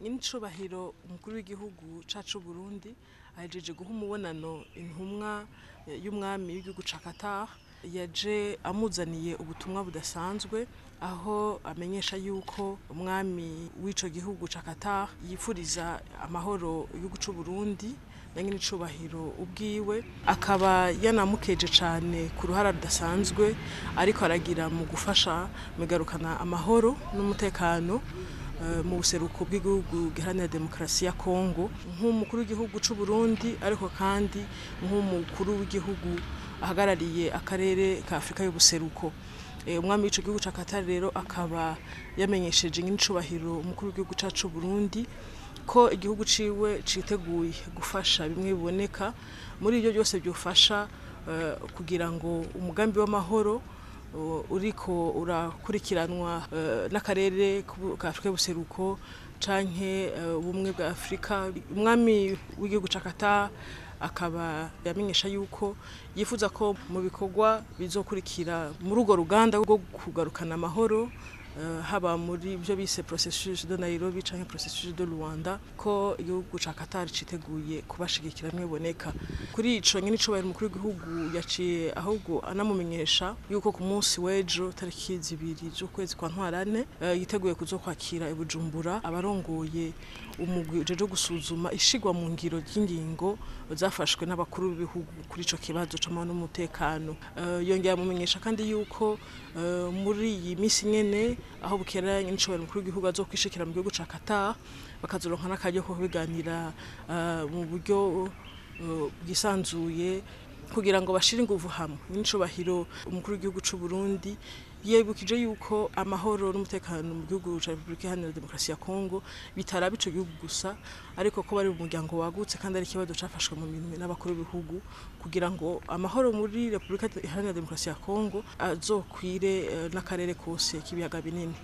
Nyinicubahiro umukuru w'igihugu cacu Burundi ahejeje guha umubonano intumwa y'umwami w'igihugu ca Qatar, yaje amuzaniye ubutumwa budasanzwe aho amenyesha yuko umwami w'ico gihugu ca Qatar yipfuriza amahoro igihugu c'u Burundi na nyinicubahiro ubwiwe, akaba yanamukeje cane ku ruhara rudasanzwe ariko aragira mu gufasha migarukana amahoro n'umutekano mu buseruko bw'igihugu giharanira demokarasi ya Kongo, nk'umukuru w'igihugu c'u Burundi ariko kandi nk'umukuru w'igihugu ahagarariye akarere ka Afrika y'ubuseruko. Umwami w'ico gihugu ca Qatar rero akaba yamenyesheje nyinicubahiro umukuru w'igihugu cacu Burundi ko igihugu ciwe citeguye gufasha bimwe biboneka muri ivyo byose byofasha kugira ngo umugambi w'amahoro uriko urakurikiranwa n'akarere ka Afrika y'ubuseruko canke ubumwe bwa Afrika. Umwami w'igihugu ca Qatar akaba yamenyesha yuko yifuza ko mu bikorwa bizokurikira muri urwo ruganda rwo kugarukana amahoro haba muri byo bise processus de Nairobi canke processus de Luanda, ko igihugu ca Qatar citeguye kubashigikira mweboneka. Kuri ico nyinicubahiro umukuru w'igihugu yaciye ahubwo anamumenyesha yuko ku munsi w'ejo tariki 2 z'ukwezi kwa Ntwarante yiteguye kuzokwakira i Bujumbura abarongoye umugwi ujeje gusuzuma ishigwa mu ngiro ry'ingingo zafashwe n'abakuru b'ibihugu kuri ico kibazo c'amahoro n'umutekano. Yongera mumenyesha kandi yuko muri iyi misi nyene aho bukera nyinicubahiro umukuru w'igihugu azokwishikira mu gihugu ca Qatar, bakazoronka n'akaryo ko kubiganira mu buryo bwisanzuye kugira ngo bashire inguvu hamwe. Nyinicubahiro umukuru w'igihugu c'u Burundi yibukije yuko amahoro n'umutekano mu gihugu ca Republika Iharanira Demokarasi ya Kongo bitaraba ico gihugu gusa, ariko ko bari mu muryango wagutse kandi ari ikibazo cafashwe mu minwe n'abakuru b'ibihugu kugira ngo amahoro muri Republika Iharanira Demokarasi ya Kongo azokwire n'akarere kose k'ibiyaga binini.